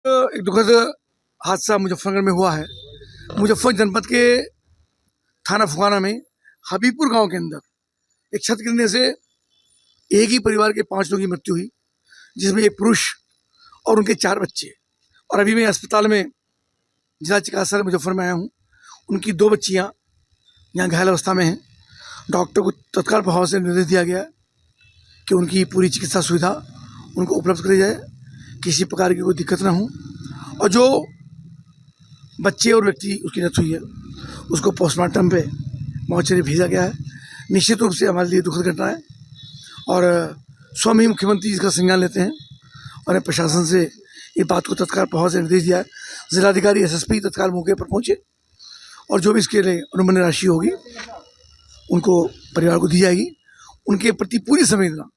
एक दुखद हादसा मुजफ्फरनगर में हुआ है। मुजफ्फर जनपद के थाना फुगाना में हबीबपुर गांव के अंदर एक छत गिरने से एक ही परिवार के 5 लोगों की मृत्यु हुई, जिसमें एक पुरुष और उनके 4 बच्चे। और अभी मैं अस्पताल में जिला चिकित्सालय मुजफ्फर में आया हूँ। उनकी 2 बच्चियाँ यहाँ घायल अवस्था में हैं। डॉक्टर को तत्काल प्रभाव से निर्देश दिया गया कि उनकी पूरी चिकित्सा सुविधा उनको उपलब्ध कराई जाए, किसी प्रकार की कोई दिक्कत ना हो। और जो बच्चे और व्यक्ति उसकी डेथ हुई है उसको पोस्टमार्टम पे मोर्चरी भेजा गया है। निश्चित रूप से हमारे लिए दुखद घटना है और स्वयं ही मुख्यमंत्री इसका संज्ञान लेते हैं और प्रशासन से इस बात को तत्काल प्रभाव से निर्देश दिया है। जिलाधिकारी एसएसपी तत्काल मौके पर पहुँचे और जो भी इसके लिए अनुबंध राशि होगी उनको परिवार को दी जाएगी। उनके प्रति पूरी संवेदना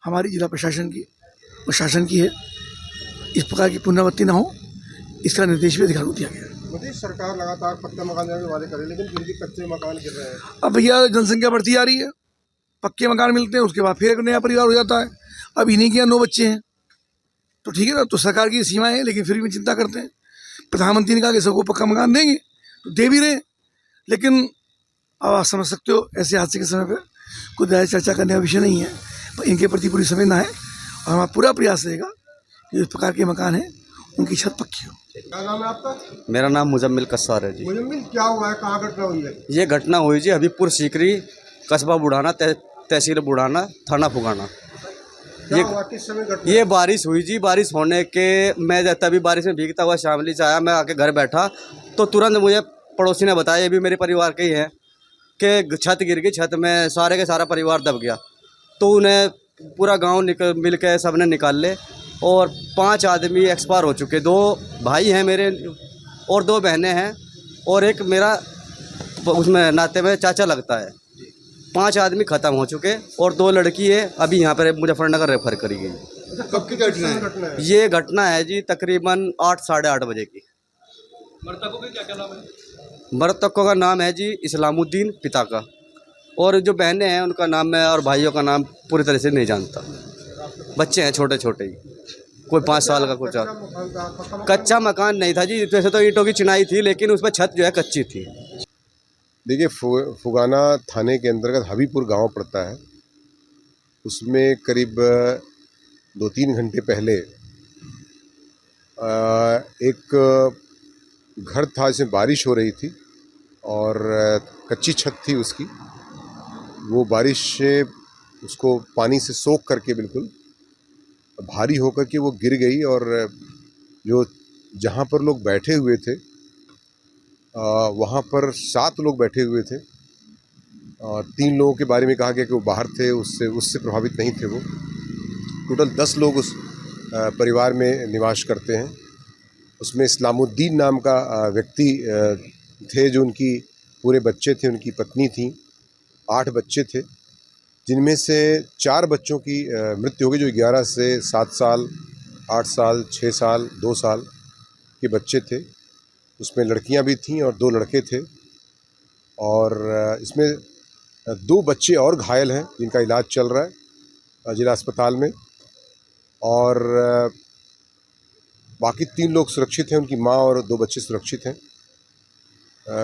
हमारी जिला प्रशासन की और शासन की है। इस प्रकार की पुनरावृत्ति न हो, इसका निर्देश भी अधिकारियों को दिया गया है। मोदी सरकार लगातार पक्के मकान देने के वादे करे, लेकिन फिर भी कच्चे मकान गिर रहे हैं। अब भैया जनसंख्या बढ़ती जा रही है, पक्के मकान मिलते हैं, उसके बाद फिर एक नया परिवार हो जाता है। अब इन्हीं के 9 बच्चे हैं तो ठीक है ना, तो सरकार की सीमाएं हैं, लेकिन फिर भी चिंता करते हैं। प्रधानमंत्री ने कहा कि सबको पक्का मकान देंगे तो दे भी रहे, लेकिन अब आप समझ सकते हो ऐसे हादसे के समय पर कोई ज़्यादा चर्चा करने का विषय नहीं है। पर इनके प्रति पूरी संवेदना है और हमारा पूरा प्रयास रहेगा कि इस प्रकार के मकान हैं उनकी छत पक्की हो। क्या नाम है आपका? मेरा नाम मुजम्मिल कस्सार है जी। मुजम्मिल, क्या हुआ है, कहाँ घटना हुई है? ये घटना हुई जी हबीबपुर सीकरी, कस्बा बुढ़ाना, तहसील बुढ़ाना, थाना फुगाना। क्या हुआ, किस समय घटना? ये बारिश हुई जी। बारिश होने के मैं तभी बारिश में भीगता हुआ शामली से आया। मैं आके घर बैठा तो तुरंत मुझे पड़ोसी ने बताया, ये भी मेरे परिवार के ही हैं, कि छत गिर गई। छत में सारे के सारा परिवार दब गया। तो उन्हें पूरा गाँव मिल के सब ने निकाल ले और 5 आदमी एक्सपायर हो चुके। 2 भाई हैं मेरे और 2 बहनें हैं और एक मेरा उसमें नाते में चाचा लगता है। 5 आदमी ख़त्म हो चुके और 2 लड़की है अभी यहाँ पर मुजफ्फरनगर रेफर करी गई। कब की घटना है? ये घटना है जी तकरीबन 8 साढ़े 8 बजे की। मृतकों के क्या नाम है? मृतकों का नाम है जी इस्लामुद्दीन पिता का, और जो बहनें हैं उनका नाम मैं और भाइयों का नाम पूरी तरह से नहीं जानता। बच्चे हैं छोटे छोटे ही, कोई 5 साल का, कुछ कच्चा मकान नहीं था जी। वैसे तो ईंटों की चिनाई थी, लेकिन उसमें छत जो है कच्ची थी। देखिए, फुगाना थाने के अंतर्गत हबीबपुर गांव पड़ता है। उसमें करीब 2-3 घंटे पहले एक घर था जिसमें बारिश हो रही थी और कच्ची छत थी उसकी। वो बारिश से उसको पानी से सोख करके बिल्कुल भारी होकर के वो गिर गई और जो जहाँ पर लोग बैठे हुए थे वहाँ पर 7 लोग बैठे हुए थे और 3 लोगों के बारे में कहा गया कि वो बाहर थे, उससे प्रभावित नहीं थे। वो टोटल 10 लोग उस परिवार में निवास करते हैं। उसमें इस्लामुद्दीन नाम का व्यक्ति थे, जो उनकी पूरे बच्चे थे, उनकी पत्नी थी, 8 बच्चे थे, जिनमें से 4 बच्चों की मृत्यु हो गई, जो 11 से 7 साल, 8 साल, 6 साल, 2 साल के बच्चे थे। उसमें लड़कियां भी थीं और 2 लड़के थे। और इसमें 2 बच्चे और घायल हैं जिनका इलाज चल रहा है जिला अस्पताल में, और बाकी 3 लोग सुरक्षित हैं, उनकी माँ और 2 बच्चे सुरक्षित हैं।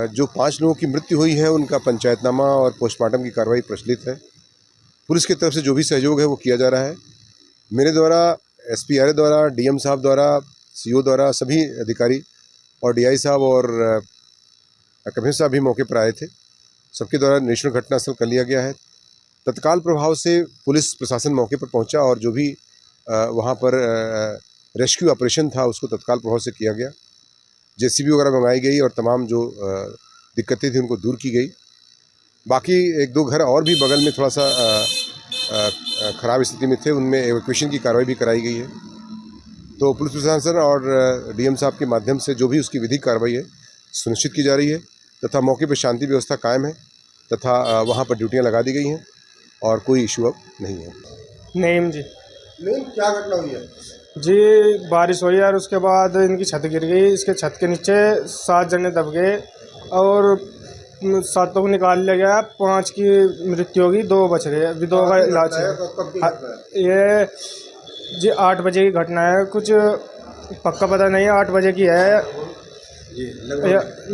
जो 5 लोगों की मृत्यु हुई है उनका पंचायतनामा और पोस्टमार्टम की कार्रवाई प्रचलित है। पुलिस की तरफ से जो भी सहयोग है वो किया जा रहा है। मेरे द्वारा, एसपी आर्य द्वारा, डीएम साहब द्वारा, सीओ द्वारा, सभी अधिकारी और डीआई साहब और कमिश्नर साहब भी मौके पर आए थे। सबके द्वारा निरीक्षण घटनास्थल कर लिया गया है। तत्काल प्रभाव से पुलिस प्रशासन मौके पर पहुंचा और जो भी वहां पर रेस्क्यू ऑपरेशन था उसको तत्काल प्रभाव से किया गया। जेसीबी वगैरह मंगाई गई और तमाम जो दिक्कतें थी उनको दूर की गई। बाकी 1-2 घर और भी बगल में थोड़ा सा ख़राब स्थिति में थे, उनमें एवैक्यूएशन की कार्रवाई भी कराई गई है। तो पुलिस प्रशासन और डीएम साहब के माध्यम से जो भी उसकी विधिक कार्रवाई है सुनिश्चित की जा रही है तथा मौके पर शांति व्यवस्था कायम है तथा वहाँ पर ड्यूटियाँ लगा दी गई हैं और कोई इशू अब नहीं है। नेम जी। नहीं, क्या घटना हुई है? जी बारिश हुई और उसके बाद इनकी छत गिर गई। इसके छत के नीचे 7 जने दब गए और 7 को निकाल लिया गया। 5 की मृत्यु होगी, 2 बच गए। अभी 2 का इलाज है। ये जी 8 बजे की घटना है। कुछ पक्का पता नहीं है, 8 बजे की है, जी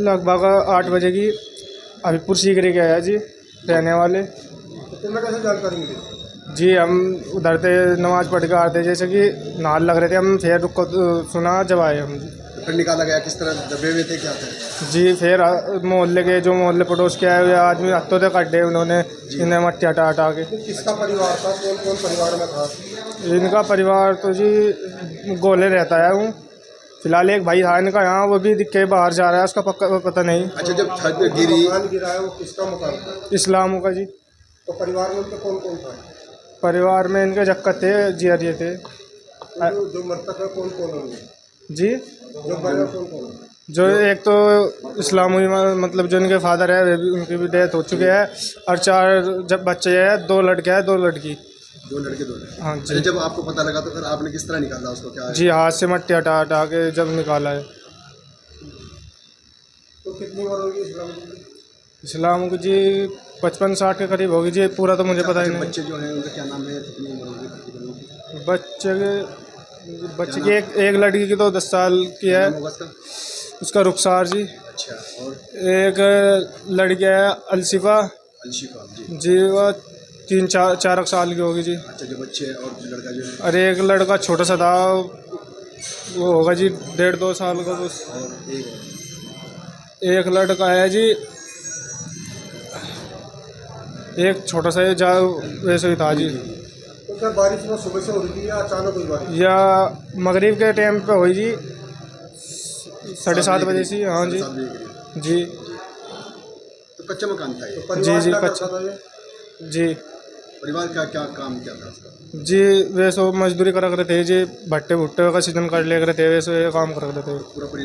लगभग 8 बजे की। अभी सीकरी के है जी रहने वाले। तुम्हें कैसे जानकारी मिली? जी हम उधर से नमाज पढ़ के आते, जैसे कि नाल लग रहे थे, हम फिर रुक सुना जब आए हम जी। फिर निकाला गया किस तरह? दबे हुए थे क्या थे? जी फिर मोहल्ले के जो मोहल्ले पड़ोस के आए हुए आदमी हत्थों से काटे उन्होंने, इन्हें मट्टी हटा हटा के। किसका परिवार था? कौन कौन परिवार में था? इनका परिवार तो जी गोले रहता है हूँ फिलहाल। एक भाई था इनका यहाँ, वो भी दिख के बाहर जा रहा है, उसका पक्का पता नहीं। अच्छा, जब छत गिरी गिरा है वो किसका मकान था? इस्लाम का जी। तो परिवार में उनके कौन कौन था? परिवार में इनके जक्कत थे, जियरिए थे। जो मृतक है कौन कौन होंगे? जी जो मरे कौन कौन है? जो एक तो इस्लाम हुई, मतलब जो इनके फादर है, वे भी उनकी भी डेथ हो चुकी है। और 4 जब बच्चे हैं, 2 लड़के हैं 2 लड़की। 2 लड़के 2 लड़के। हाँ अच्छा, जी। जब आपको पता लगा तो फिर आपने किस तरह निकाला उसको? क्या है? जी हाथ से मट्टी हटा हटा के जब निकाला है। तो कितनी उम्र होगी इस्लाम की? इस्लाम को जी 55-60 के करीब होगी जी, पूरा तो मुझे पता ही नहीं। बच्चे जो हैं उनका क्या नाम है? कितनी उम्र होगी तकरीबन? बच्चे की एक लड़की की तो 10 साल की है, नाम होगा उसका? उसका रुखसार जी। अच्छा, और एक लड़की है अलशिफा अलशिफा जी। जी, वो 3-4 साल की होगी जी। अच्छा, जो बच्चे और जो लड़का जो है? और एक लड़का छोटा सा था, वो होगा जी 1.5-2 साल का बस। और एक लड़का है जी, एक छोटा सा जा वैसे ही था जी। तो क्या बारिश में सुबह से हो रही थी या अचानक हुई बारिश? या मगरिब के टाइम पे हुई जी, 7:30 बजे से। हाँ जी 7 बजे करीब। जी तो कच्चा मकान था ये? जी कच्चा जी परिवार का क्या काम क्या था उसका? जी। वैसे मजदूरी करा करते थे जी, भट्टे भुट्टे का सीजन कर लिया करते थे, वैसे काम करा करते थे। पूरा परिवार